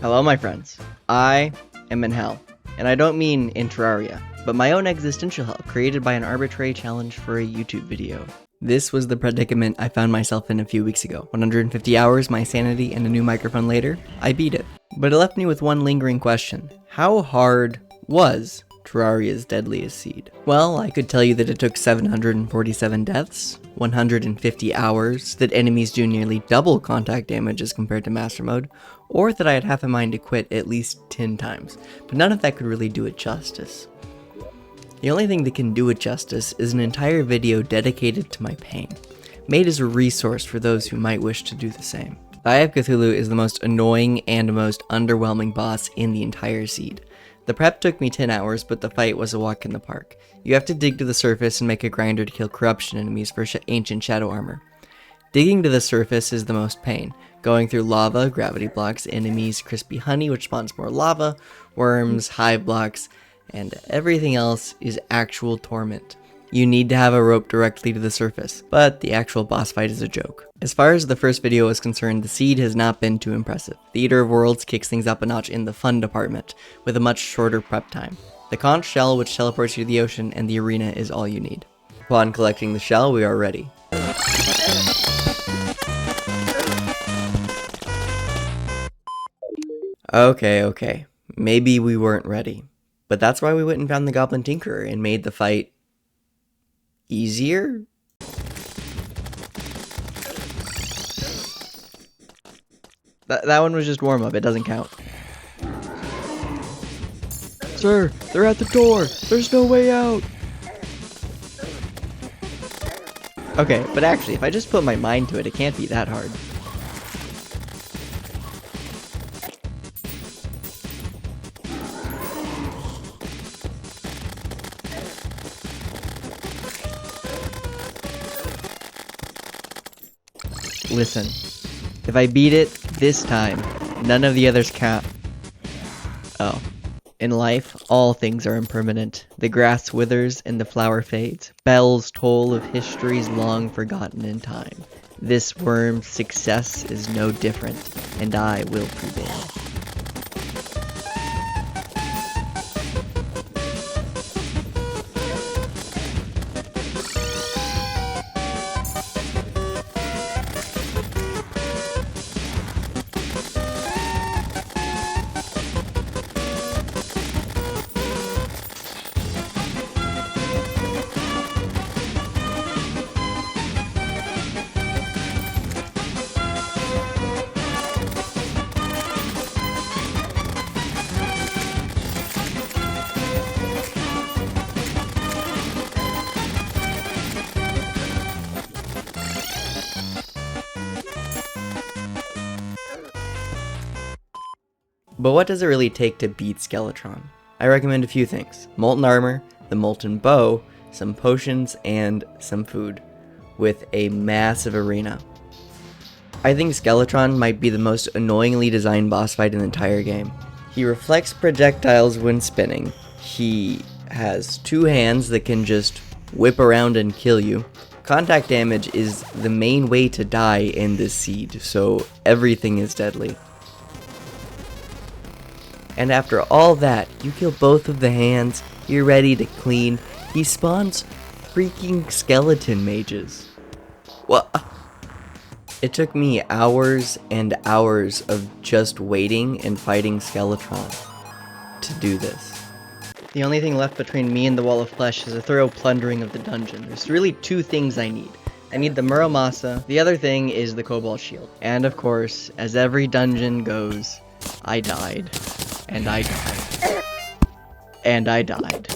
Hello, my friends. I am in hell. And I don't mean in Terraria, but my own existential hell created by an arbitrary challenge for a YouTube video. This was the predicament I found myself in a few weeks ago. 150 hours, my sanity, and a new microphone later, I beat it. But it left me with one lingering question. How hard was Terraria's Deadliest seed? Well, I could tell you that it took 747 deaths, 150 hours, that enemies do nearly double contact damage as compared to Master Mode, or that I had half a mind to quit at least 10 times, but none of that could really do it justice. The only thing that can do it justice is an entire video dedicated to my pain, made as a resource for those who might wish to do the same. The Eye of Cthulhu is the most annoying and most underwhelming boss in the entire seed. The prep took me 10 hours, but the fight was a walk in the park. You have to dig to the surface and make a grinder to kill corruption enemies for ancient shadow armor. Digging to the surface is the most pain. Going through lava, gravity blocks, enemies, crispy honey which spawns more lava, worms, hive blocks, and everything else is actual torment. You need to have a rope directly to the surface, but the actual boss fight is a joke. As far as the first video is concerned, the seed has not been too impressive. The Eater of Worlds kicks things up a notch in the fun department, with a much shorter prep time. The conch shell which teleports you to the ocean and the arena is all you need. Upon collecting the shell, we are ready. Okay, maybe we weren't ready. But that's why we went and found the Goblin Tinkerer and made the fight easier? That one was just warm-up, it doesn't count. Sir, they're at the door! There's no way out! Okay, but actually, if I just put my mind to it, it can't be that hard. Listen, if I beat it this time, none of the others count. Oh. In life, all things are impermanent. The grass withers and the flower fades. Bells toll of histories long forgotten in time. This worm's success is no different, and I will prevail. But what does it really take to beat Skeletron? I recommend a few things. Molten armor, the molten bow, some potions, and some food, with a massive arena. I think Skeletron might be the most annoyingly designed boss fight in the entire game. He reflects projectiles when spinning. He has two hands that can just whip around and kill you. Contact damage is the main way to die in this seed, so everything is deadly. And after all that, you kill both of the hands, you're ready to clean. He spawns freaking skeleton mages. What? It took me hours and hours of just waiting and fighting Skeletron to do this. The only thing left between me and the wall of flesh is a thorough plundering of the dungeon. There's really two things I need. I need the Muramasa, the other thing is the Cobalt Shield. And of course, as every dungeon goes, I died. And I died. And I died.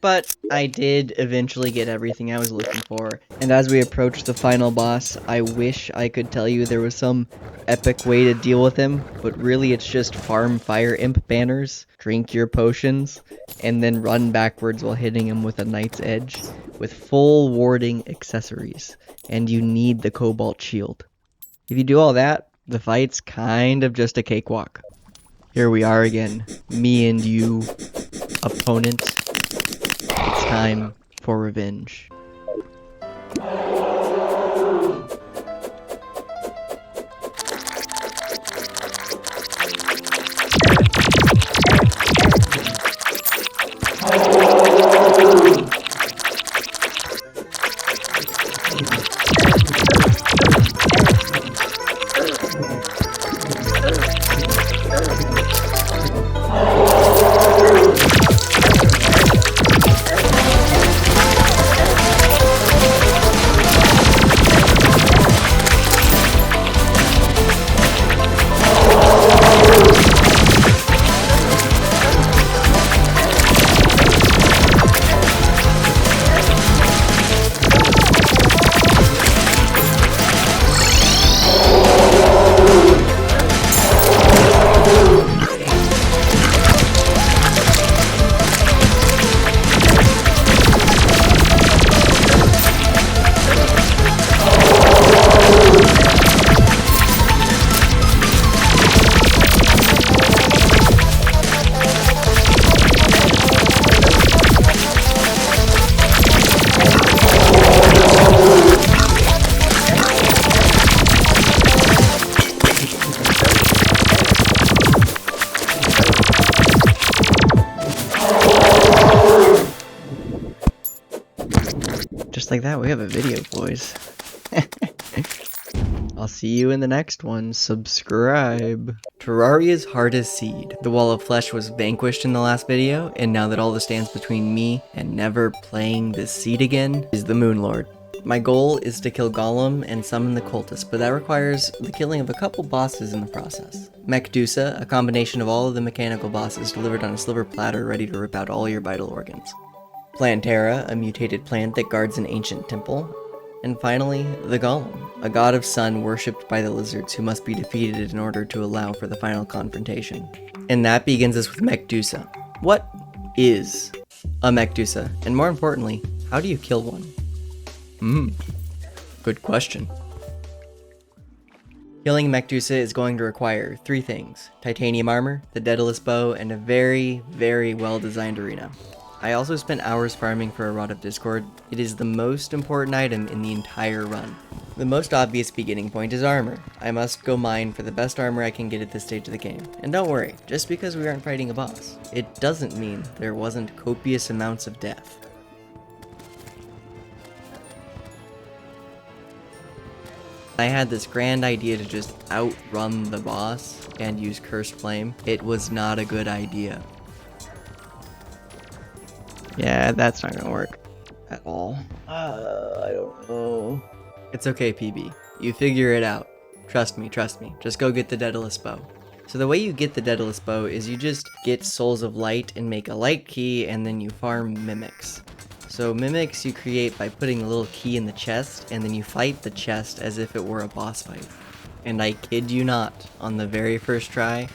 But I did eventually get everything I was looking for, and as we approach the final boss, I wish I could tell you there was some epic way to deal with him, but really it's just farm fire imp banners, drink your potions, and then run backwards while hitting him with a knight's edge, with full warding accessories, and you need the cobalt shield. If you do all that, the fight's kind of just a cakewalk. Here we are again, me and you, opponent. It's time for revenge. Just like that, we have a video, boys. I'll see you in the next one. Subscribe. Terraria's hardest seed. The wall of flesh was vanquished in the last video, and now that all that stands between me and never playing this seed again is the MoonLord. My goal is to kill Golem and summon the cultist, but that requires the killing of a couple bosses in the process. Medusa, a combination of all of the mechanical bosses delivered on a silver platter ready to rip out all your vital organs. Plantera, a mutated plant that guards an ancient temple. And finally, the Golem, a god of sun worshipped by the lizards who must be defeated in order to allow for the final confrontation. And that begins us with Medusa. What is a Medusa? And more importantly, how do you kill one? Good question. Killing Medusa is going to require 3 things: titanium armor, the Deadliest bow, and a very, very well designed arena. I also spent hours farming for a Rod of Discord. It is the most important item in the entire run. The most obvious beginning point is armor. I must go mine for the best armor I can get at this stage of the game. And don't worry, just because we aren't fighting a boss, it doesn't mean there wasn't copious amounts of death. I had this grand idea to just outrun the boss and use Cursed Flame. It was not a good idea. Yeah, that's not gonna work at all. I don't know. It's okay, PB. You figure it out. Trust me, trust me. Just go get the Deadliest bow. So the way you get the Deadliest bow is you just get Souls of Light and make a light key, and then you farm mimics. So mimics you create by putting a little key in the chest, and then you fight the chest as if it were a boss fight. And I kid you not, on the very first try,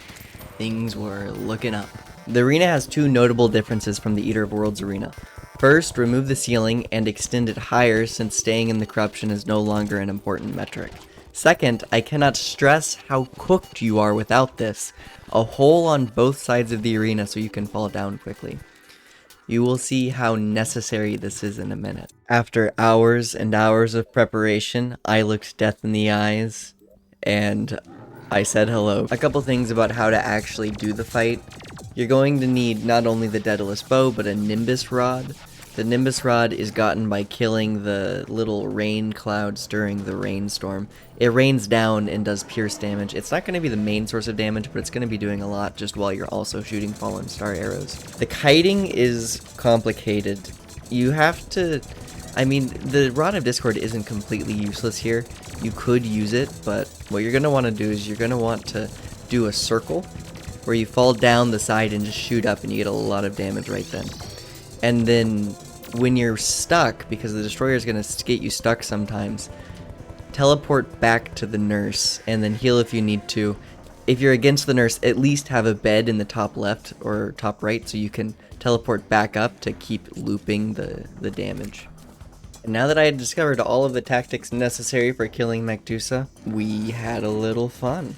things were looking up. The arena has 2 notable differences from the Eater of Worlds arena. First, remove the ceiling and extend it higher since staying in the corruption is no longer an important metric. Second, I cannot stress how cooked you are without this. A hole on both sides of the arena so you can fall down quickly. You will see how necessary this is in a minute. After hours and hours of preparation, I looked death in the eyes and I said hello. A couple things about how to actually do the fight. You're going to need not only the Deadliest bow, but a Nimbus rod. The Nimbus rod is gotten by killing the little rain clouds during the rainstorm. It rains down and does pierce damage. It's not going to be the main source of damage, but it's going to be doing a lot just while you're also shooting fallen star arrows. The kiting is complicated. You have to... I mean, the Rod of Discord isn't completely useless here. You could use it, but what you're going to want to do is you're going to want to do a circle where you fall down the side and just shoot up and you get a lot of damage right then. And then when you're stuck, because the destroyer is going to get you stuck sometimes, teleport back to the nurse and then heal if you need to. If you're against the nurse, at least have a bed in the top left or top right so you can teleport back up to keep looping the damage. And now that I had discovered all of the tactics necessary for killing Medusa, we had a little fun.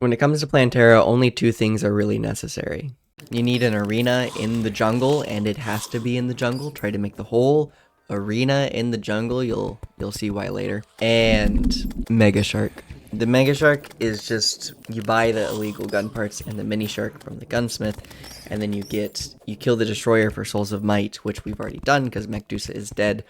When it comes to Plantera, only two things are really necessary. You need an arena in the jungle, and it has to be in the jungle. Try to make the whole arena in the jungle. You'll see why later. And Mega Shark. The Mega Shark is just, you buy the illegal gun parts and the Mini Shark from the gunsmith, and then you kill the destroyer for Souls of Might, which we've already done because Medusa is dead.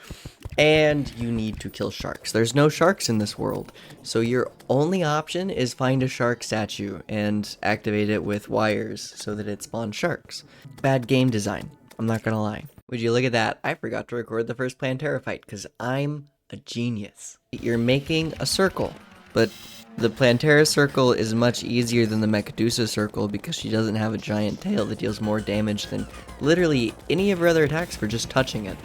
And you need to kill sharks. There's no sharks in this world, so your only option is find a shark statue and activate it with wires so that it spawns sharks. Bad game design, I'm not gonna lie. Would you look at that? I forgot to record the first Plantera fight because I'm a genius. You're making a circle, but the Plantera circle is much easier than the Medusa circle because she doesn't have a giant tail that deals more damage than literally any of her other attacks for just touching it.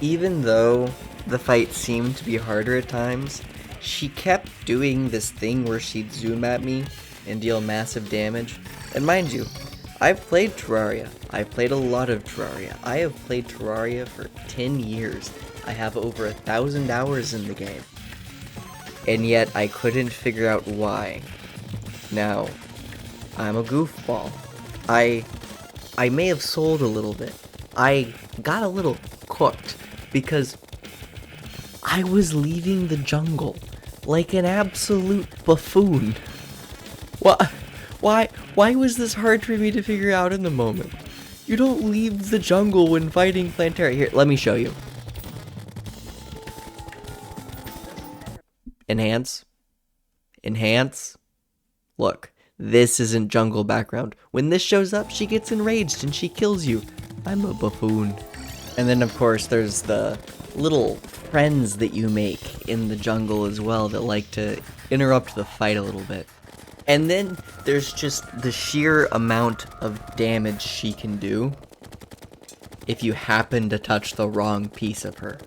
Even though the fight seemed to be harder at times, she kept doing this thing where she'd zoom at me and deal massive damage. And mind you, I've played Terraria. I've played a lot of Terraria. I have played Terraria for 10 years. I have over 1,000 hours in the game. And yet I couldn't figure out why. Now, I'm a goofball. I may have sold a little bit. I got a little cooked because I was leaving the jungle like an absolute buffoon. Why was this hard for me to figure out in the moment? You don't leave the jungle when fighting Plantera. Here, let me show you. Enhance. Enhance. Look, this isn't jungle background. When this shows up, she gets enraged and she kills you. I'm a buffoon. And then, of course, there's the little friends that you make in the jungle as well that like to interrupt the fight a little bit. And then there's just the sheer amount of damage she can do if you happen to touch the wrong piece of her.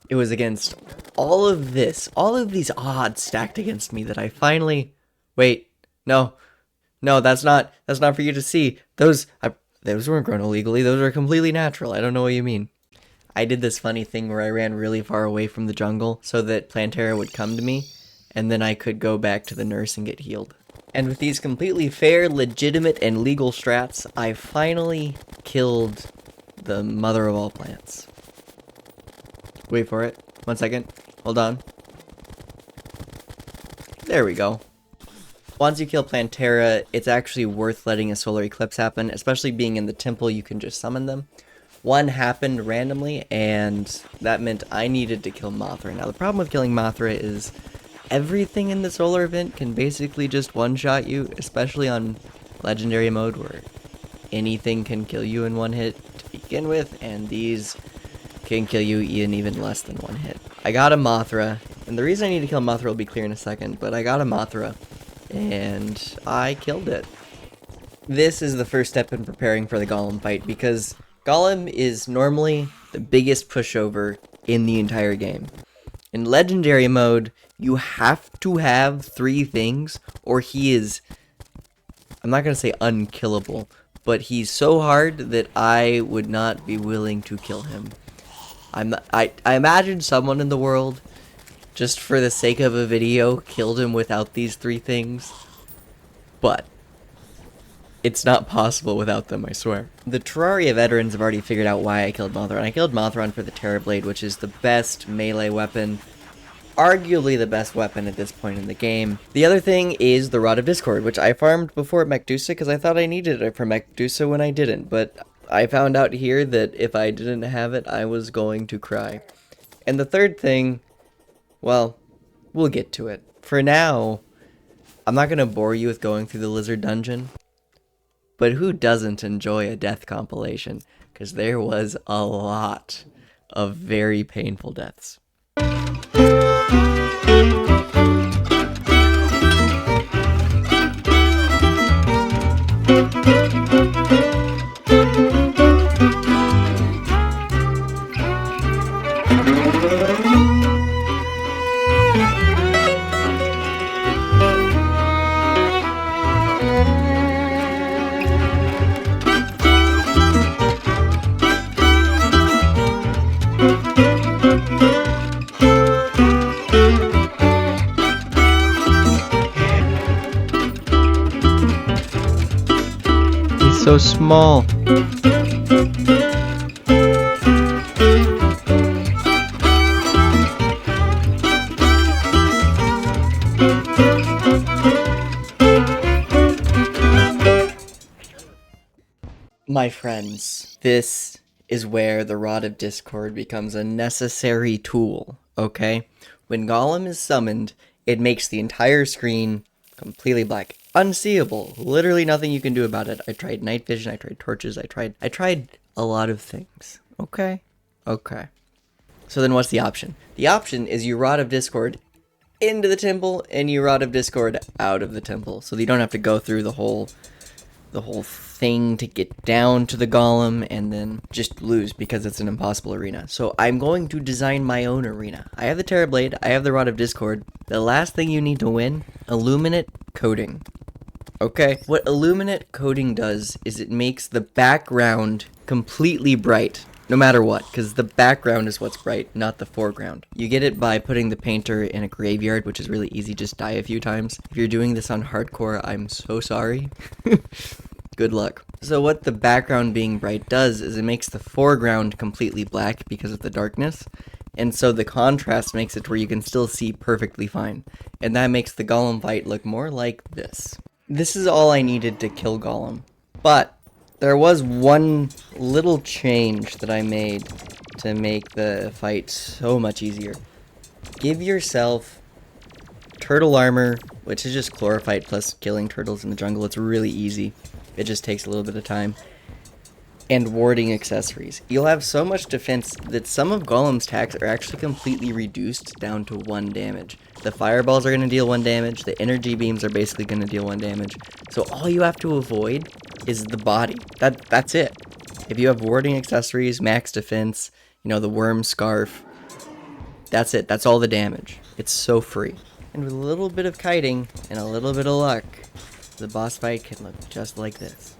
It was against all of these odds stacked against me that I finally... Wait, no, that's not for you to see. Those weren't grown illegally. Those are completely natural. I don't know what you mean. I did this funny thing where I ran really far away from the jungle so that Plantera would come to me, and then I could go back to the nurse and get healed. And with these completely fair, legitimate, and legal strats, I finally killed the mother of all plants. Wait for it. 1 second. Hold on. There we go. Once you kill Plantera, it's actually worth letting a solar eclipse happen, especially being in the temple, you can just summon them. One happened randomly, and that meant I needed to kill Mothra. Now, the problem with killing Mothra is everything in the solar event can basically just one-shot you, especially on legendary mode where anything can kill you in one hit to begin with, and these can kill you in even less than one hit. I got a Mothra, and the reason I need to kill Mothra will be clear in a second, but I got a Mothra, and I killed it. This is the first step in preparing for the Golem fight, because Golem is normally the biggest pushover in the entire game. In legendary mode, you have to have 3 things, or he is, I'm not going to say unkillable, but he's so hard that I would not be willing to kill him. I imagine someone in the world, just for the sake of a video, killed him without these 3 things, but it's not possible without them, I swear. The Terraria veterans have already figured out why I killed Mothra, and I killed Mothra for the Terra Blade, which is the best melee weapon, arguably the best weapon at this point in the game. The other thing is the Rod of Discord, which I farmed before at Mechdusa because I thought I needed it for Mechdusa when I didn't, but I found out here that if I didn't have it, I was going to cry. And the third thing, well, we'll get to it. For now, I'm not going to bore you with going through the Lizard Dungeon, but who doesn't enjoy a death compilation? Because there was a lot of very painful deaths. So small. My friends, this is where the Rod of Discord becomes a necessary tool, okay? When Golem is summoned, it makes the entire screen completely black. Unseeable. Literally nothing you can do about it. I tried night vision, I tried torches, I tried a lot of things. Okay? Okay. So then what's the option? The option is you Rod of Discord into the temple, and you Rod of Discord out of the temple. So you don't have to go through the whole thing to get down to the Golem and then just lose because it's an impossible arena. So I'm going to design my own arena. I have the Terra Blade, I have the Rod of Discord. The last thing you need to win, Illuminate Coating. Okay, what Illuminate Coating does is it makes the background completely bright, no matter what, because the background is what's bright, not the foreground. You get it by putting the painter in a graveyard, which is really easy, just die a few times. If you're doing this on hardcore, I'm so sorry. Good luck. So what the background being bright does is it makes the foreground completely black because of the darkness, and so the contrast makes it where you can still see perfectly fine, and that makes the Golem fight look more like this. This is all I needed to kill Golem, but there was one little change that I made to make the fight so much easier. Give yourself turtle armor, which is just chlorophyte plus killing turtles in the jungle. It's really easy. It just takes a little bit of time. And warding accessories. You'll have so much defense that some of Golem's attacks are actually completely reduced down to 1 damage. The fireballs are going to deal 1 damage, the energy beams are basically going to deal 1 damage. So all you have to avoid is the body. That's it. If you have warding accessories, max defense, you know, the worm scarf, that's it. That's all the damage. It's so free. And with a little bit of kiting and a little bit of luck, the boss fight can look just like this.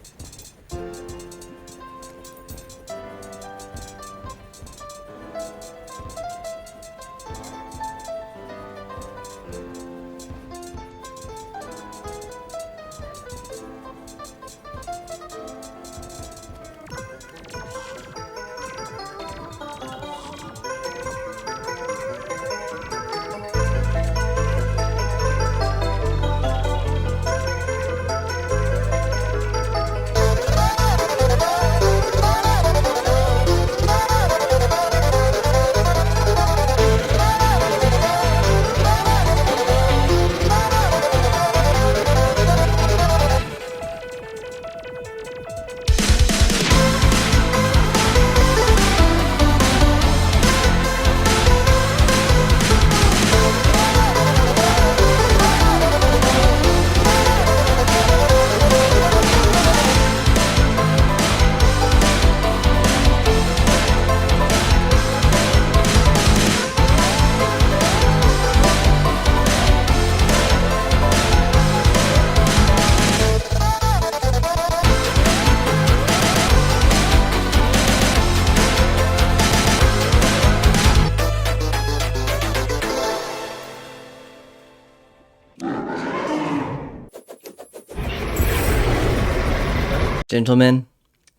Gentlemen,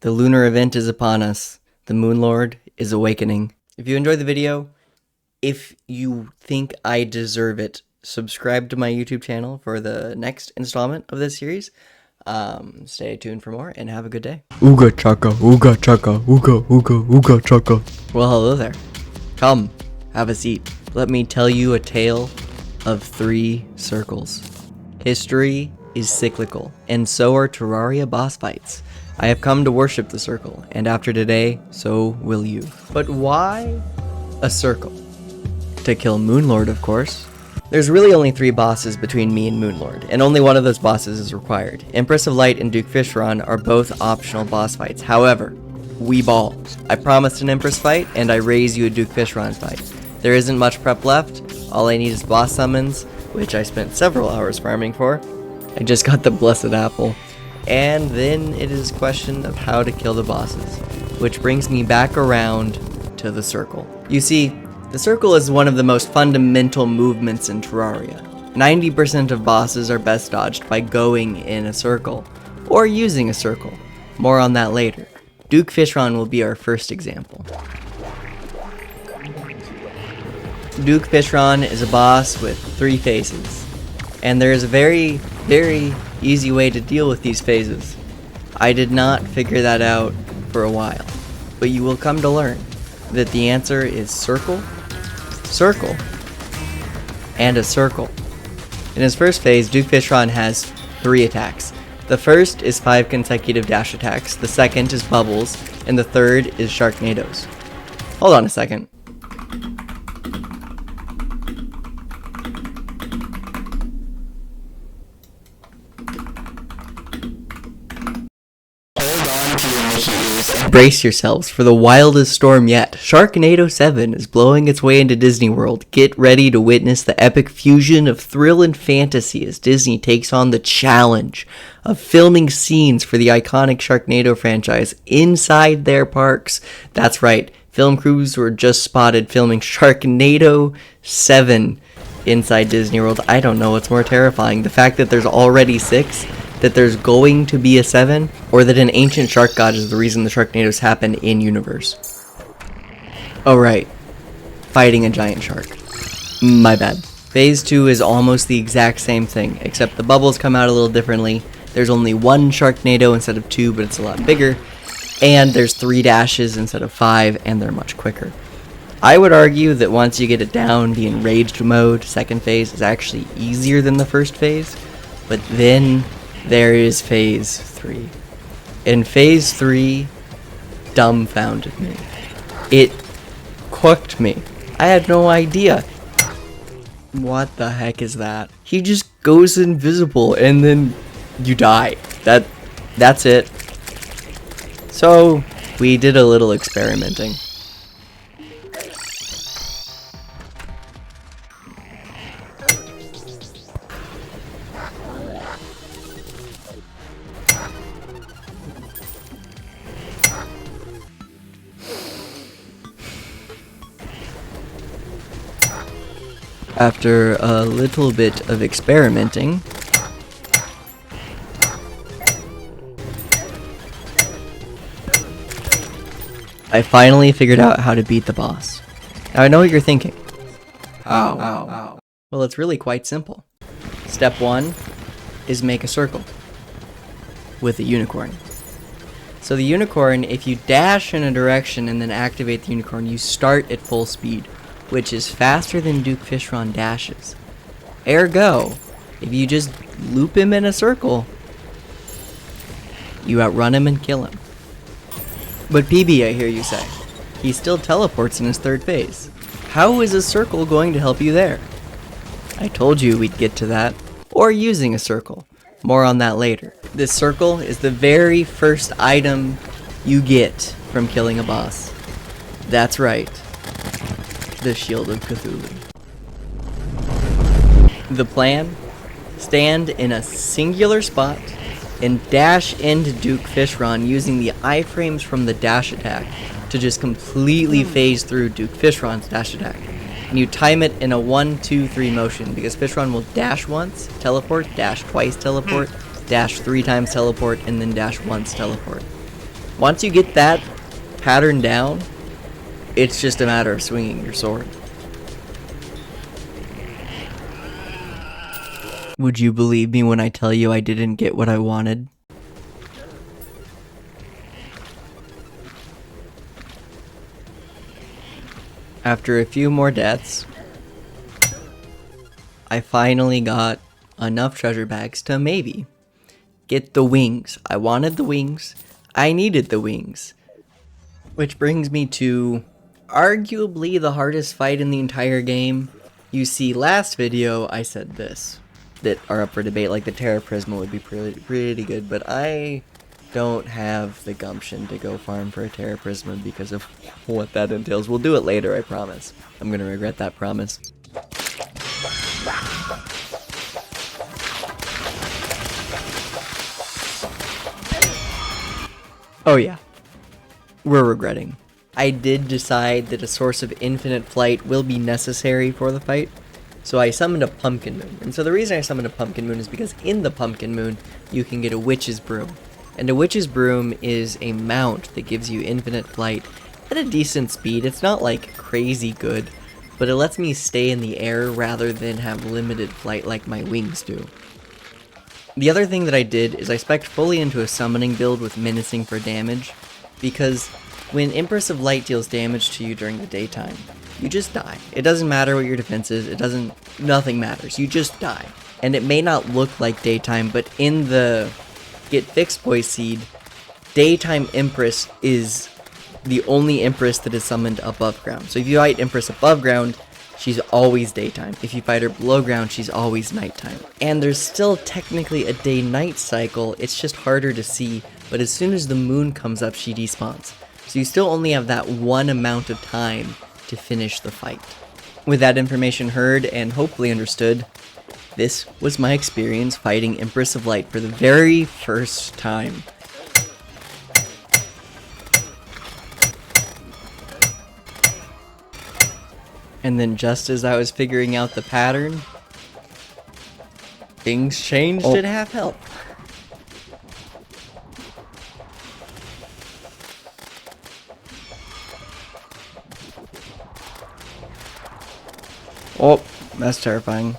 the lunar event is upon us. The MoonLord is awakening. If you enjoyed the video, if you think I deserve it, subscribe to my YouTube channel for the next installment of this series. Stay tuned for more and have a good day. Ooga chaka, ooga chaka, ooga, ooga, ooga chaka. Well, hello there. Come, have a seat. Let me tell you a tale of 3 circles. History is cyclical, and so are Terraria boss fights. I have come to worship the circle, and after today, so will you. But why a circle? To kill MoonLord, of course. There's really only 3 bosses between me and MoonLord, and only one of those bosses is required. Empress of Light and Duke Fishron are both optional boss fights. However, we ball. I promised an Empress fight, and I raise you a Duke Fishron fight. There isn't much prep left. All I need is boss summons, which I spent several hours farming for. I just got the Blessed Apple. And then it is a question of how to kill the bosses, which brings me back around to the circle. You see, the circle is one of the most fundamental movements in Terraria. 90% of bosses are best dodged by going in a circle, or using a circle. More on that later. Duke Fishron will be our first example. Duke Fishron is a boss with 3 phases, and there is a very, very easy way to deal with these phases. I did not figure that out for a while, but you will come to learn that the answer is circle, circle, and a circle. In his first phase, Duke Fishron has 3 attacks. The first is 5 consecutive dash attacks, the second is bubbles, and the third is Sharknadoes. Hold on a second. Brace yourselves for the wildest storm yet. Sharknado 7 is blowing its way into Disney World. Get ready to witness the epic fusion of thrill and fantasy as Disney takes on the challenge of filming scenes for the iconic Sharknado franchise inside their parks. That's right, film crews were just spotted filming Sharknado 7 inside Disney World. I don't know what's more terrifying, the fact that there's already 6, that there's going to be a 7, or that an ancient shark god is the reason the Sharknadoes happen in universe. Oh right, fighting a giant shark. My bad. Phase 2 is almost the exact same thing, except the bubbles come out a little differently. There's only 1 Sharknado instead of 2, but it's a lot bigger. And there's 3 dashes instead of 5, and they're much quicker. I would argue that once you get it down, the enraged mode, second phase, is actually easier than the first phase. But then there is phase 3. And phase 3 dumbfounded me. It cooked me. I had no idea. What the heck is that? He just goes invisible and then you die. That's it. So we did a little experimenting. After a little bit of experimenting, I finally figured out how to beat the boss. Now I know what you're thinking. How? Well, it's really quite simple. Step 1 is make a circle with a unicorn. So the unicorn, if you dash in a direction and then activate the unicorn, you start at full speed, which is faster than Duke Fishron dashes. Ergo, if you just loop him in a circle, you outrun him and kill him. But PB, I hear you say, he still teleports in his 3rd phase. How is a circle going to help you there? I told you we'd get to that. Or using a circle. More on that later. This circle is the very first item you get from killing a boss. That's right. The Shield of Cthulhu. The plan? Stand in a singular spot and dash into Duke Fishron using the iframes from the dash attack to just completely phase through Duke Fishron's dash attack. And you time it in a 1, 2, 3 motion because Fishron will dash once, teleport, dash twice, teleport, dash 3 times teleport, and then dash once teleport. Once you get that pattern down, it's just a matter of swinging your sword. Would you believe me when I tell you I didn't get what I wanted? After a few more deaths, I finally got enough treasure bags to maybe get the wings. I wanted the wings. I needed the wings. Which brings me to arguably the hardest fight in the entire game. You see, last video I said this, that are up for debate, like the Terra Prisma would be pretty good, but I don't have the gumption to go farm for a Terra Prisma because of what that entails. We'll do it later, I promise. I'm gonna regret that promise. Oh yeah, we're regretting. I did decide that a source of infinite flight will be necessary for the fight, so I summoned a Pumpkin Moon. And so the reason I summoned a Pumpkin Moon is because in the Pumpkin Moon, you can get a Witch's Broom. And a Witch's Broom is a mount that gives you infinite flight at a decent speed. It's not like crazy good, but it lets me stay in the air rather than have limited flight like my wings do. The other thing that I did is I spec'd fully into a summoning build with menacing for damage, because when Empress of Light deals damage to you during the daytime, you just die. It doesn't matter what your defense is, nothing matters, you just die. And it may not look like daytime, but in the Get Fixed Boy seed, daytime Empress is the only Empress that is summoned above ground. So if you fight Empress above ground, she's always daytime. If you fight her below ground, she's always nighttime. And there's still technically a day-night cycle, it's just harder to see, but as soon as the moon comes up, she despawns. So you still only have that one amount of time to finish the fight. With that information heard and hopefully understood, this was my experience fighting Empress of Light for the very first time. And then just as I was figuring out the pattern, things changed at half health. Oh, that's terrifying.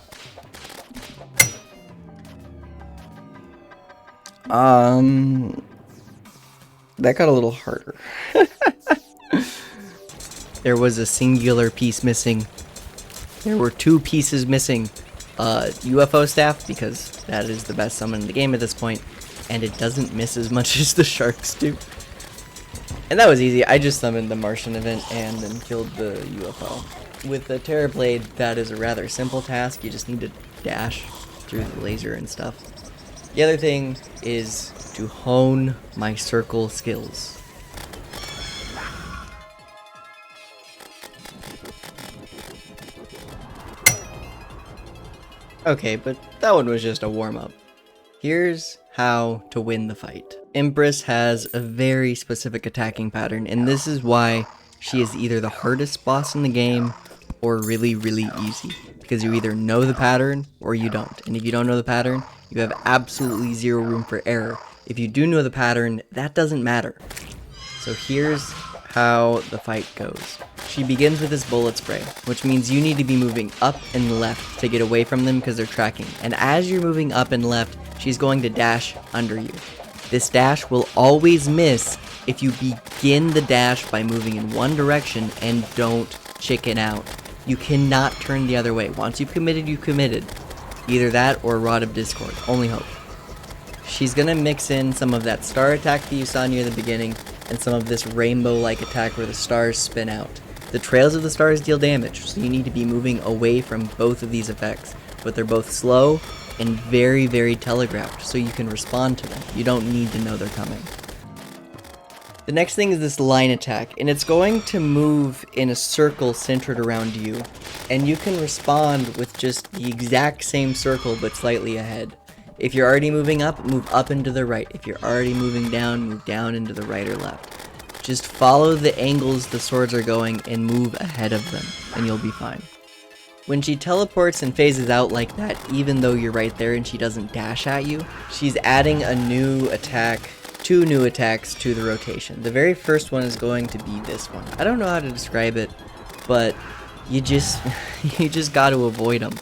That got a little harder. There was a singular piece missing. There were 2 pieces missing. UFO staff, because that is the best summon in the game at this point, and it doesn't miss as much as the sharks do. And that was easy. I just summoned the Martian event and then killed the UFO. With the Terra Blade, that is a rather simple task. You just need to dash through the laser and stuff. The other thing is to hone my circle skills. Okay, but that one was just a warm-up. Here's how to win the fight. Empress has a very specific attacking pattern, and this is why she is either the hardest boss in the game or really, really easy. Because you either know the pattern or you don't. And if you don't know the pattern, you have absolutely zero room for error. If you do know the pattern, that doesn't matter. So here's how the fight goes. She begins with this bullet spray, which means you need to be moving up and left to get away from them because they're tracking. And as you're moving up and left, she's going to dash under you. This dash will always miss if you begin the dash by moving in one direction and don't chicken out. You cannot turn the other way. Once you've committed, you've committed. Either that or Rod of Discord. Only hope. She's gonna mix in some of that star attack that you saw near the beginning and some of this rainbow-like attack where the stars spin out. The trails of the stars deal damage, so you need to be moving away from both of these effects, but they're both slow and very, very telegraphed, so you can respond to them. You don't need to know they're coming. The next thing is this line attack, and it's going to move in a circle centered around you, and you can respond with just the exact same circle but slightly ahead. If you're already moving up, move up and to the right. If you're already moving down, move down and to the right or left. Just follow the angles the swords are going and move ahead of them, and you'll be fine. When she teleports and phases out like that, even though you're right there and she doesn't dash at you, she's adding a new attack, 2 new attacks to the rotation. The very first one is going to be this one. I don't know how to describe it, but you just got to avoid them.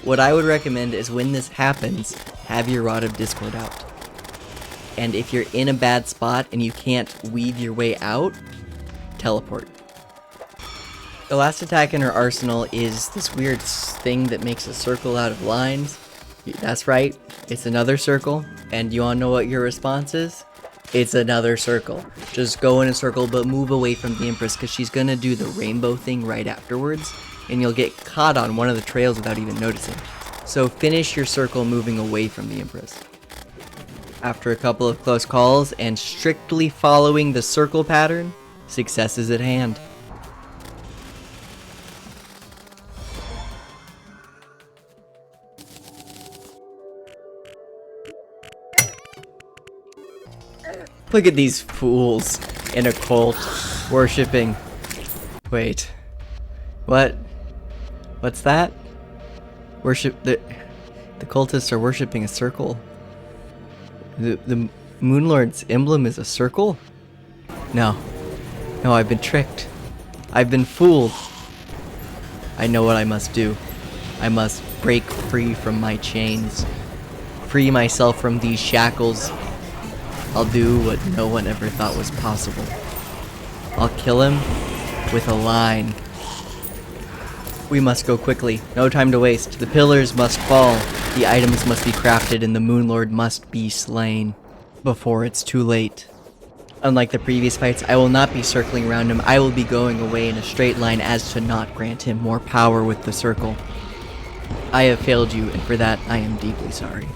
What I would recommend is when this happens, have your Rod of Discord out. And if you're in a bad spot and you can't weave your way out, teleport. The last attack in her arsenal is this weird thing that makes a circle out of lines. That's right, it's another circle. And you wanna know what your response is? It's another circle. Just go in a circle, but move away from the Empress, because she's gonna do the rainbow thing right afterwards, and you'll get caught on one of the trails without even noticing. So finish your circle moving away from the Empress. After a couple of close calls and strictly following the circle pattern, success is at hand. Look at these fools in a cult worshipping. Wait. What? What's that? Worship the cultists are worshipping a circle. The MoonLord's emblem is a circle? No. No, I've been tricked. I've been fooled. I know what I must do. I must break free from my chains. Free myself from these shackles. I'll do what no one ever thought was possible. I'll kill him with a line. We must go quickly. No time to waste. The pillars must fall. The items must be crafted and the MoonLord must be slain before it's too late. Unlike the previous fights, I will not be circling around him. I will be going away in a straight line as to not grant him more power with the circle. I have failed you, and for that I am deeply sorry.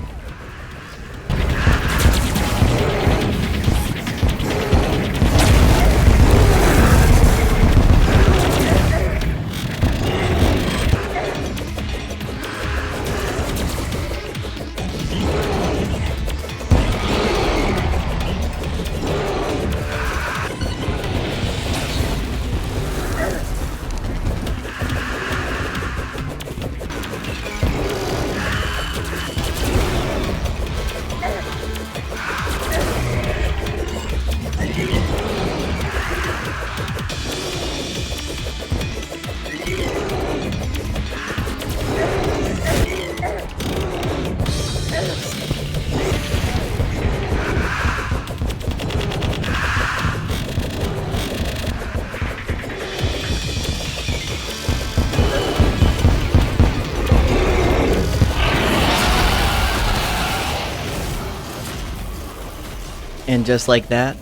And just like that,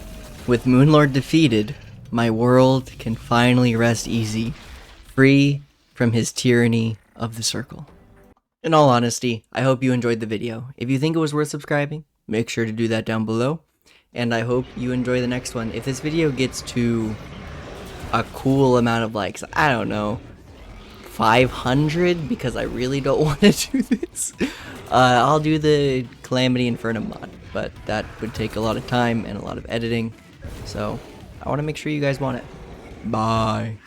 with MoonLord defeated, my world can finally rest easy, free from his tyranny of the circle. In all honesty, I hope you enjoyed the video. If you think it was worth subscribing, make sure to do that down below. And I hope you enjoy the next one. If this video gets to a cool amount of likes, I don't know, 500, because I really don't want to do this, I'll do the Calamity Inferno mod, but that would take a lot of time and a lot of editing, so I want to make sure you guys want it. Bye.